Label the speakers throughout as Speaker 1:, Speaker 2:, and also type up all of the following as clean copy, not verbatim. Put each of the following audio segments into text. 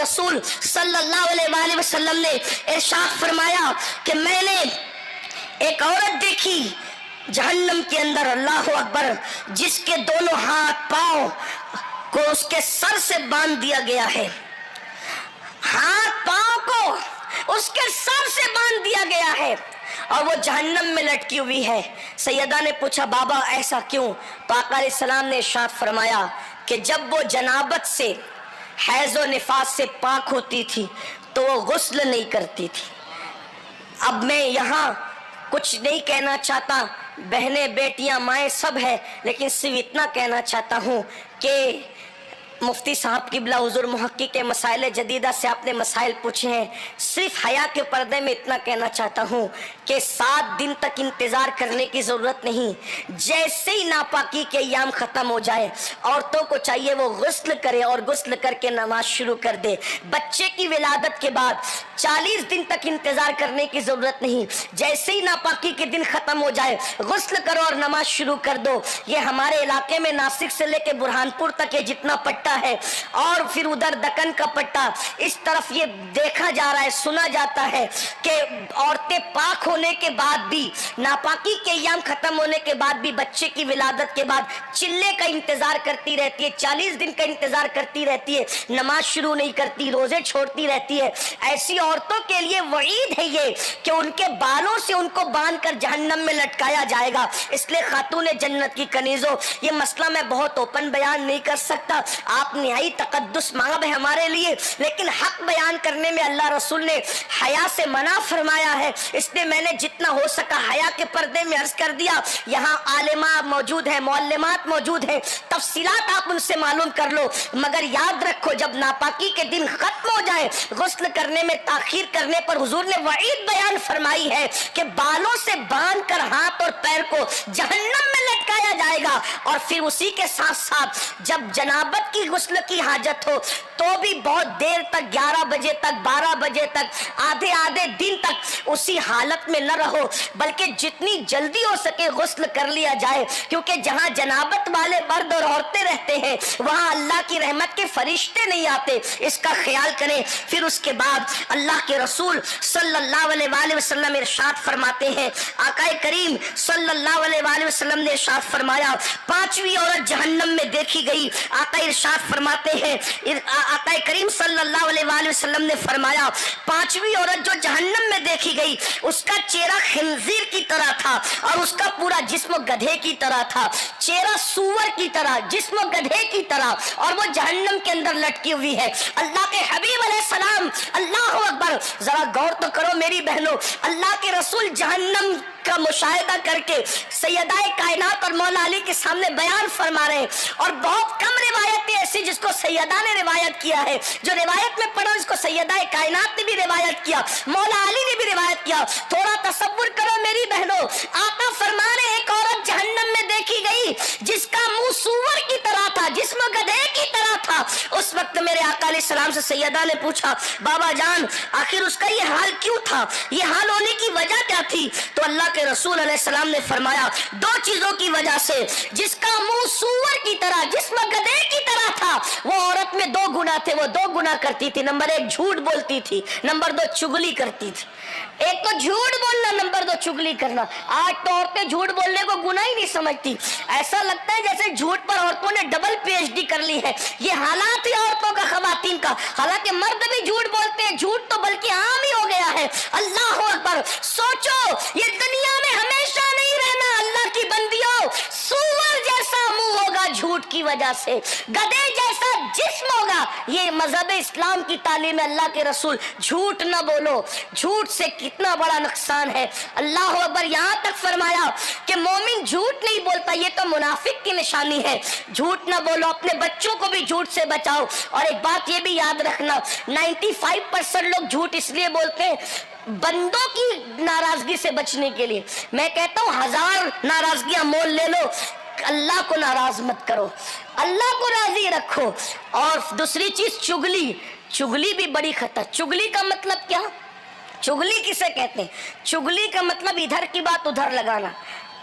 Speaker 1: रसूल सल्लल्लाहु अलैहि वसल्लम ने इरशाद फरमाया कि मैंने एक औरत देखी जहन्नम के अंदर, अल्लाह अकबर, जिसके दोनों हाथ पांव को उसके सर से बांध दिया गया है, हाथ पांव को उसके सर से बांध दिया गया है और वो जहन्नम में लटकी हुई है। सैयदा ने पूछा बाबा ऐसा क्यों? तो आका अलैहिस्सलाम ने इरशाद फरमाया कि जब वो जनाबत से, हैज़ और निफास से पाक होती थी तो वो गुस्ल नहीं करती थी। अब मैं यहाँ कुछ नहीं कहना चाहता, बहनें बेटियां माएँ सब है, लेकिन सिर्फ इतना कहना चाहता हूँ कि मुफ्ती साहब क़िबला हुज़ूर मुहक्किक़ के मसाइल जदीदा से आपने मसाइल पूछे हैं। सिर्फ हया के पर्दे में इतना कहना चाहता हूँ कि 7 दिन तक इंतज़ार करने की ज़रूरत नहीं। जैसे ही नापाकी के अय्याम ख़त्म हो जाए, औरतों को चाहिए वो गुस्ल करे और गुस्ल करके नमाज शुरू कर दे। बच्चे की विलादत के बाद 40 दिन तक इंतज़ार करने की ज़रूरत नहीं। जैसे ही नापाकी के दिन ख़त्म हो जाए, गुस्ल करो और नमाज शुरू कर दो। ये हमारे इलाके में नासिक से लेके बुरहानपुर तक ये जितना पट्टा है और फिर उधर दक्कन का पट्टा, इस तरफ ये देखा जा रहा है, सुना जाता है कि औरतें पाक होने के बाद भी, नापाकी के अय्याम खत्म होने के बाद भी, बच्चे की विलादत के बाद चिल्ले का इंतजार करती रहती है, 40 दिन का इंतजार करती रहती है, नमाज शुरू नहीं करती, रोजे छोड़ती रहती है। ऐसी औरतों के लिए वईद है ये कि उनके बालों से उनको बांधकर जहन्नम में लटकाया जाएगा। इसलिए खातून जन्नत की कनीजों, ये मसला मैं बहुत ओपन बयान नहीं कर सकता, आप निहाई तकद्दुस मांग है हमारे लिए, लेकिन हक बयान करने में अल्लाह रसूल ने हया से मना फरमाया है। इसलिए मैंने जितना हो सका हया के पर्दे में अर्ज कर दिया। यहाँ आलिमा मौजूद है, मौल्लिमात मौजूद है, तफसीलात आप उनसे मालूम कर लो, मगर याद रखो जब नापाकी के दिन खत्म हो जाए, गुस्ल करने में ताखीर करने पर हुजूर ने वईद बयान फरमाई है कि बालों से बांध कर हाथ और पैर को जहन्नम में लटकाया जाएगा। और फिर उसी के साथ साथ जब जनाबत की गुस्ल की हाजत हो तो भी बहुत देर तक, 11 बजे तक, 12 बजे तक, आधे आधे दिन तक उसी हालत में न रहो, बल्कि जितनी जल्दी हो सके गुस्ल कर लिया जाए, क्योंकि जहां जनाबत वाले मर्द और औरतें रहते हैं वहां अल्लाह की रहमत के फरिश्ते नहीं आते, इसका ख्याल करें। फिर उसके बाद अल्लाह के रसूल सल्लल्लाहु अलैहि वसल्लम इरशाद फरमाते हैं, आकाए करीम सल्लल्लाहु अलैहि वसल्लम ने इरशाद फरमाया, 5वीं औरत जहन्नम में देखी गई। आका इरशाद फरमाते हैं, आका करीम सल्लल्लाहु अलैहि वसल्लम ने फरमाया, 5वीं औरत जो जहन्नम में देखी गई, उसका चेहरा खिंजीर की तरह था और उसका पूरा जिस्म गधे की तरह था। चेहरा सूअर की तरह, जिस्म गधे की तरह, और वो जहन्नम के अंदर लटकी हुई है। अल्लाह के हबीब अलैहिस्सलाम, अल्लाहु अकबर, जरा गौर तो करो मेरी बहनों, अल्लाह के रसूल जहन्नम का मुशाहिदा करके सैयदाए कायनात और मौला अली के सामने बयान फरमा रहे हैं। और बहुत कम रिवायतें ऐसी जिसको सैयदा ने रिवायत किया है, जो रिवायत में पढ़ो इसको सैयदाए कायनात ने भी रिवायत किया, मौला अली ने भी रिवायत किया। थोड़ा तसव्वुर करो मेरी बहनों, आका फरमा रहे एक औरत जहन्नम में देखी गई जिसका मुंह सूअर की तरह था, जिस्म गधे की तरह था। उस वक्त मेरे आका अलैहिस्सलाम से सैयदा ने पूछा, बाबा जान आखिर उसका ये हाल क्यों था, ये हाल होने की वजह क्या थी? तो अल्लाह के रसूल अलैहिस्सलाम ने फरमाया, 2 चीजों की वजह से, जिसका मुंह सूअर की तरह, जिस्म गधे की तरह था, वो औरत में 2 गुनाह थे, वो 2 गुनाह करती थी। नंबर 1 झूठ बोलती थी, नंबर 2 चुगली करती थी। एक तो झूठ बोलना, नंबर 2 चुगली करना। आज तो औरतें झूठ बोलने को गुनाह ही नहीं समझती, ऐसा लगता है जैसे झूठ पर औरतों ने डबल PhD कर ली है। ये हालात है औरतों का, खवातीन का। हालांकि मर्द भी झूठ बोलते हैं, झूठ तो बल्कि आम ही हो गया है। अल्लाह अकबर, सोचो ये दुनिया में हमेशा नहीं रहना। अल्लाह की बंदियों, सूअर जैसा मुंह होगा झूठ की वजह से, गधे जैसा जिस्म होगा। ये मजहब इस्लाम की तालीम है। अल्लाह के रसूल, झूठ न बोलो, झूठ से कितना बड़ा नुकसान है। अल्लाह अकबर, यहाँ तक फरमाया कि मोमिन झूठ नहीं बोलता, ये तो मुनाफिक की निशानी है। झूठ न बोलो, अपने बच्चों को भी झूठ से बचाओ। और एक बात ये भी याद रखना, 95% लोग झूठ इसलिए बोलते हैं बंदों की नाराजगी से बचने के लिए। मैं कहता हूँ 1000 नाराजगियां मोल ले लो, अल्लाह को नाराज मत करो, अल्लाह को राजी रखो। और दूसरी चीज चुगली, चुगली भी बड़ी खतर। चुगली का मतलब क्या? चुगली किसे कहते हैं? चुगली का मतलब इधर की बात उधर लगाना।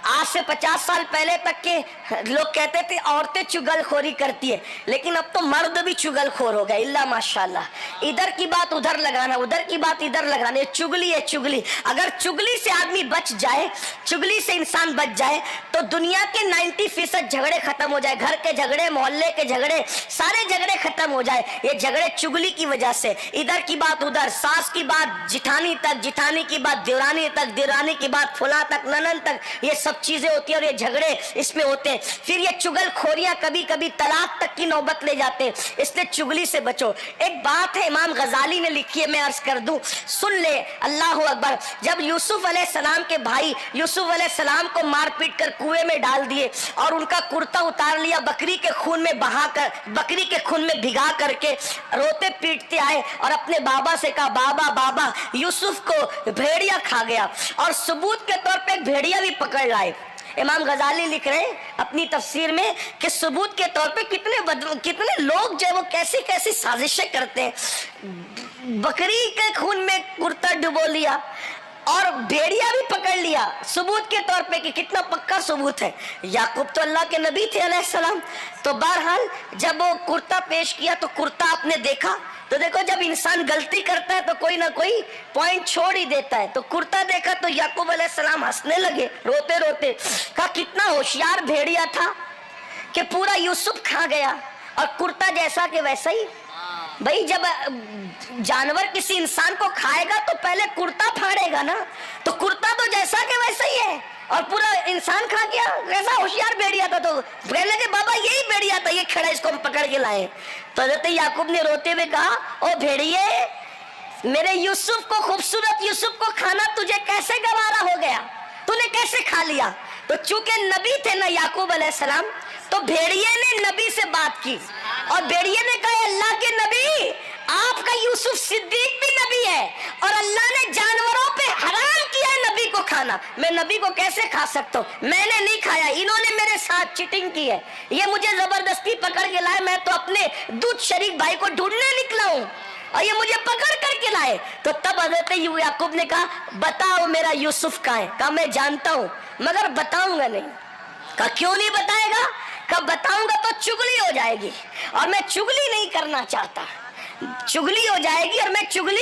Speaker 1: आज से 50 साल पहले तक के लोग कहते थे औरतें चुगलखोरी करती है, लेकिन अब तो मर्द भी चुगलखोर हो गए, इल्ला माशाल्लाह। इधर की बात उधर लगाना, उधर की बात इधर लगाना, ये चुगली है चुगली। अगर चुगली से आदमी बच जाए, चुगली से इंसान बच जाए तो दुनिया के 90% झगड़े खत्म हो जाए, घर के झगड़े, मोहल्ले के झगड़े, सारे झगड़े खत्म हो जाए। ये झगड़े चुगली की वजह से, इधर की बात उधर, सास की बात जिठानी तक, जिठानी की बात दिरानी तक, दिरानी की बात फुला तक, ननन तक, ये सब चीजें होती है और ये झगड़े इसमें होते हैं। फिर ये चुगलखोरियां कभी कभी तलाक तक की नौबत ले जाते हैं, इसलिए चुगली से बचो। एक बात है इमाम गजाली ने लिखी है, मैं अर्ज कर दूं, सुन ले, अल्लाह अकबर। जब यूसुफ अलैहिस्सलाम के भाई यूसुफ अलैहिस्सलाम को मार पीट कर कुएं में डाल दिए और उनका कुर्ता उतार लिया, बकरी के खून में बहाकर, बकरी के खून में भिगा करके रोते पीटते आए और अपने बाबा से कहा, बाबा बाबा यूसुफ को भेड़िया खा गया, और सबूत के तौर पे एक भेड़िया भी पकड़ लाए। इमाम गजाली लिख रहे हैं अपनी तफसीर में कि सबूत के तौर पे कितने लोग जो है वो कैसी कैसी साजिशें करते हैं। बकरी के खून में कुर्ता डुबो लिया और भेड़िया भी पकड़ लिया, सबूत के तौर पे कि कितना पक्का सबूत है। याकूब तो अल्लाह के नबी थे अलैहिस्सलाम। तो बहरहाल जब वो कुर्ता पेश किया तो कुर्ता आपने देखा, तो देखो जब इंसान गलती करता है तो कोई ना कोई पॉइंट छोड़ ही देता है। तो कुर्ता देखा तो याकूब अलैहिस्सलाम हंसने लगे रोते रोते, कहा कितना होशियार भेड़िया था कि पूरा यूसुफ खा गया, और कुर्ता जैसा कि वैसा ही। भाई जब जानवर किसी इंसान को खाएगा तो पहले कुर्ता फाड़ेगा ना, तो कुर्ता तो जैसा कि वैसा ही है और पूरा इंसान खा गया। कैसा होशियार भेड़िया था। तो कहने लगे बाबा यही भेड़िया था, ये खड़ा, इसको हम पकड़ के लाए। तो हज़रत याकूब ने रोते हुए कहा, ओ भेड़िए, मेरे यूसुफ को, खूबसूरत यूसुफ को खाना तुझे कैसे गवारा हो गया, तूने कैसे खा लिया। तो चूंकि नबी थे ना याकूब अलैहिस्सलाम, तो भेड़िए ने नबी से बात की और भेड़िए ने कहा, अल्लाह के नबी, आपका यूसुफ सिद्दीक भी नबी है और अल्लाह ने जानवरों पे हराम किया है नबी को खाना, मैं नबी को कैसे खा सकता हूँ। मैंने नहीं खाया, इन्होंने मेरे साथ चीटिंग की है, ये मुझे जबरदस्ती पकड़ के लाए, मैं तो अपने दूध शरीक भाई को ढूंढने निकला हूँ और ये मुझे पकड़ करके लाए। तो तब हज़रत याकूब ने कहा, बताओ मेरा यूसुफ कहाँ है। कहा मैं जानता हूँ मगर बताऊंगा नहीं। कहा क्यों नहीं बताएगा। कहा बताऊंगा तो चुगली हो जाएगी और मैं चुगली नहीं करना चाहता, चुगली हो जाएगी और मैं चुगली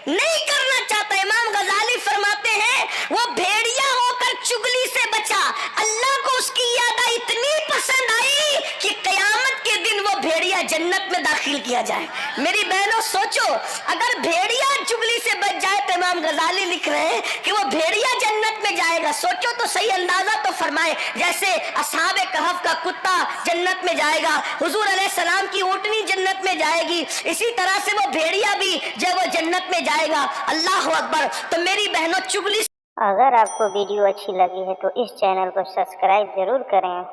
Speaker 1: नहीं करना चाहता। इमाम गजाली फरमाते हैं, वो भेड़िया होकर चुगली से बचा, अल्लाह को उसकी याद इतनी पसंद आई कि कयामत के दिन वो भेड़िया जन्नत में दाखिल किया जाए। मेरी बहनों सोचो, अगर भेड़िया चुगली से बच जाए तो इमाम गजाली लिख रहे हैं कि वो भेड़िया जन्नत में जाएगा। सोचो तो सही, अंदाजा तो फरमाए। जैसे असहाबे कहफ का कुत्ता जन्नत में जाएगा, हुजूर अलैहिस्सलाम की ऊँटनी जन्नत में जाएगी, इसी तरह से वो भेड़िया भी जब वो जन्नत में जाएगा। अल्लाह अकबर। तो मेरी बहनों चुगली,
Speaker 2: अगर आपको वीडियो अच्छी लगी है तो इस चैनल को सब्सक्राइब जरूर करें।